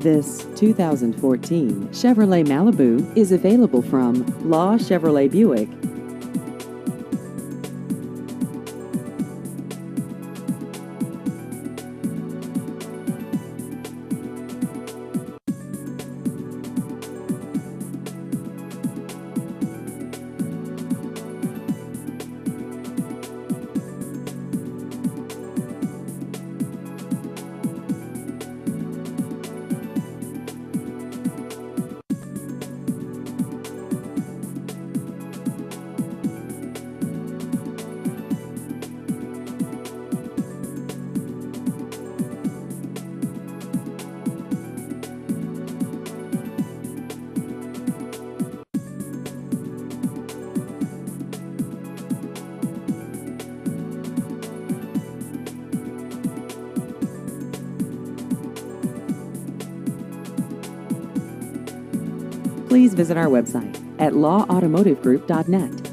This 2014 Chevrolet Malibu is available from Law Chevrolet Buick. Please visit our website at lawautomotivegroup.net.